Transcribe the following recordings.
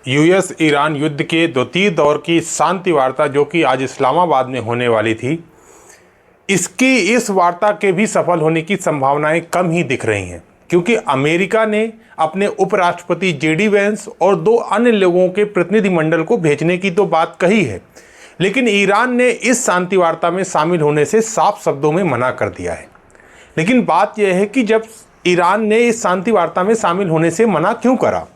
US Iran युद्ध के द्वितीय दौर की शांति वार्ता जो कि आज इस्लामाबाद में होने वाली थी, इसकी इस वार्ता के भी सफल होने की संभावनाएं कम ही दिख रही हैं, क्योंकि अमेरिका ने अपने उपराष्ट्रपति जेडी वेंस और 2 अन्य लोगों के प्रतिनिधिमंडल को भेजने की तो बात कही है, लेकिन ईरान ने इस शांति वार्ता में शामिल होने से साफ शब्दों में मना कर दिया है। लेकिन बात यह है कि जब ईरान ने इस शांति वार्ता में शामिल होने से मना क्यों करा,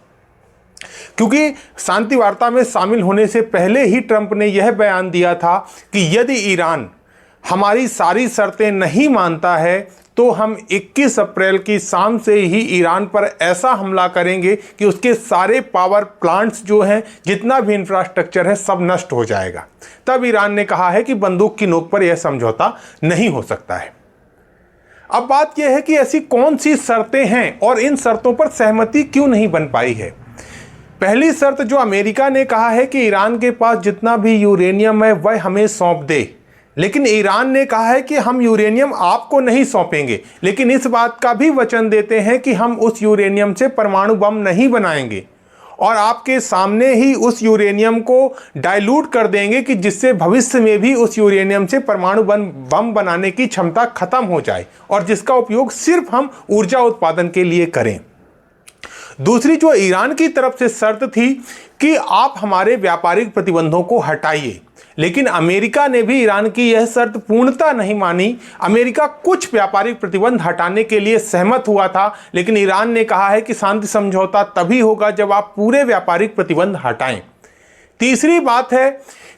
क्योंकि शांति वार्ता में शामिल होने से पहले ही ट्रंप ने यह बयान दिया था कि यदि ईरान हमारी सारी शर्तें नहीं मानता है तो हम 21 अप्रैल की शाम से ही ईरान पर ऐसा हमला करेंगे कि उसके सारे पावर प्लांट्स जो हैं, जितना भी इंफ्रास्ट्रक्चर है, सब नष्ट हो जाएगा। तब ईरान ने कहा है कि बंदूक की नोक पर यह समझौता नहीं हो सकता है। अब बात यह है कि ऐसी कौन सी शर्तें हैं और इन शर्तों पर सहमति क्यों नहीं बन पाई है। पहली शर्त जो अमेरिका ने कहा है कि ईरान के पास जितना भी यूरेनियम है वह हमें सौंप दे, लेकिन ईरान ने कहा है कि हम यूरेनियम आपको नहीं सौंपेंगे, लेकिन इस बात का भी वचन देते हैं कि हम उस यूरेनियम से परमाणु बम नहीं बनाएंगे और आपके सामने ही उस यूरेनियम को डाइल्यूट कर देंगे कि जिससे भविष्य में भी उस यूरेनियम से परमाणु बम बनाने की क्षमता खत्म हो जाए और जिसका उपयोग सिर्फ हम ऊर्जा उत्पादन के लिए करें। दूसरी जो ईरान की तरफ से शर्त थी कि आप हमारे व्यापारिक प्रतिबंधों को हटाइए, लेकिन अमेरिका ने भी ईरान की यह शर्त पूर्णतः नहीं मानी। अमेरिका कुछ व्यापारिक प्रतिबंध हटाने के लिए सहमत हुआ था, लेकिन ईरान ने कहा है कि शांति समझौता तभी होगा जब आप पूरे व्यापारिक प्रतिबंध हटाएं। तीसरी बात है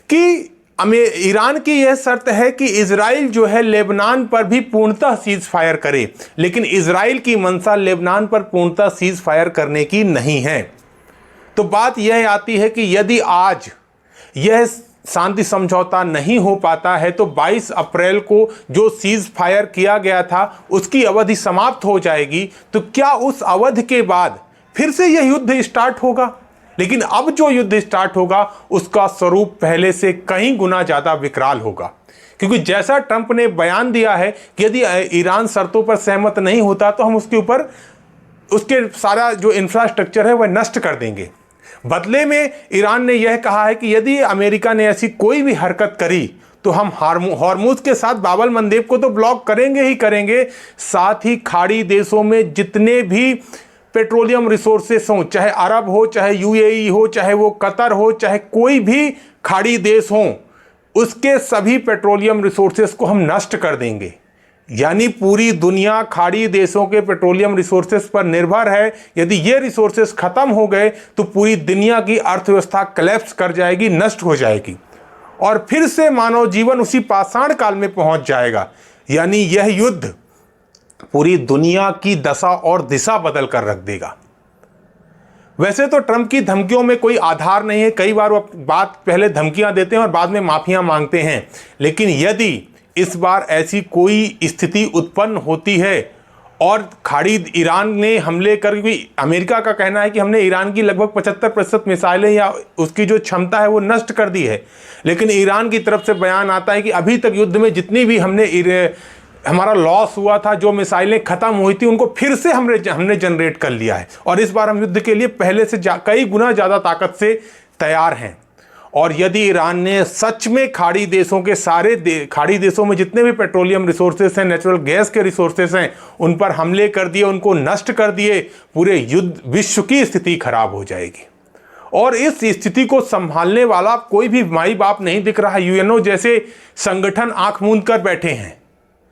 कि ईरान की यह शर्त है कि इजराइल जो है लेबनान पर भी पूर्णतः सीज फायर करे, लेकिन इजराइल की मंशा लेबनान पर पूर्णतः सीज फायर करने की नहीं है। तो बात यह आती है कि यदि आज यह शांति समझौता नहीं हो पाता है तो 22 अप्रैल को जो सीज फायर किया गया था उसकी अवधि समाप्त हो जाएगी। तो क्या उस अवधि के बाद फिर से यह युद्ध स्टार्ट होगा? लेकिन अब जो युद्ध स्टार्ट होगा उसका स्वरूप पहले से कई गुना ज़्यादा विकराल होगा, क्योंकि जैसा ट्रंप ने बयान दिया है कि यदि ईरान शर्तों पर सहमत नहीं होता तो हम उसके ऊपर उसके सारा जो इंफ्रास्ट्रक्चर है वह नष्ट कर देंगे। बदले में ईरान ने यह कहा है कि यदि अमेरिका ने ऐसी कोई भी हरकत करी तो हम हॉर्मुज के साथ बाब अल मंदेब को तो ब्लॉक करेंगे ही करेंगे, साथ ही खाड़ी देशों में जितने भी पेट्रोलियम रिसोर्सेस हों, चाहे अरब हो, चाहे यूएई हो, चाहे वो कतर हो, चाहे कोई भी खाड़ी देश हो, उसके सभी पेट्रोलियम रिसोर्सेस को हम नष्ट कर देंगे। यानी पूरी दुनिया खाड़ी देशों के पेट्रोलियम रिसोर्सेस पर निर्भर है। यदि ये रिसोर्सेस खत्म हो गए तो पूरी दुनिया की अर्थव्यवस्था कोलैप्स कर जाएगी, नष्ट हो जाएगी और फिर से मानव जीवन उसी पाषाण काल में पहुंच जाएगा। यानी यह युद्ध पूरी दुनिया की दशा और दिशा बदल कर रख देगा। वैसे तो ट्रंप की धमकियों में कोई आधार नहीं है, कई बार वो बात पहले धमकियां देते हैं और बाद में माफियां मांगते हैं, लेकिन यदि इस बार ऐसी कोई स्थिति उत्पन्न होती है और खाड़ी ईरान ने हमले कर, अमेरिका का कहना है कि हमने ईरान की लगभग 75% मिसाइलें या उसकी जो क्षमता है वो नष्ट कर दी है, लेकिन ईरान की तरफ से बयान आता है कि अभी तक युद्ध में जितनी भी हमारा लॉस हुआ था, जो मिसाइलें खत्म हुई थी, उनको फिर से हमने जनरेट कर लिया है और इस बार हम युद्ध के लिए पहले से कई गुना ज़्यादा ताकत से तैयार हैं। और यदि ईरान ने सच में खाड़ी देशों के खाड़ी देशों में जितने भी पेट्रोलियम रिसोर्सेस हैं, नेचुरल गैस के रिसोर्सेस हैं, उन पर हमले कर दिए, उनको नष्ट कर दिए, पूरे विश्व की स्थिति खराब हो जाएगी और इस स्थिति को संभालने वाला कोई भी माई बाप नहीं दिख रहा। यूएनओ जैसे संगठन आंख मूंद कर बैठे हैं।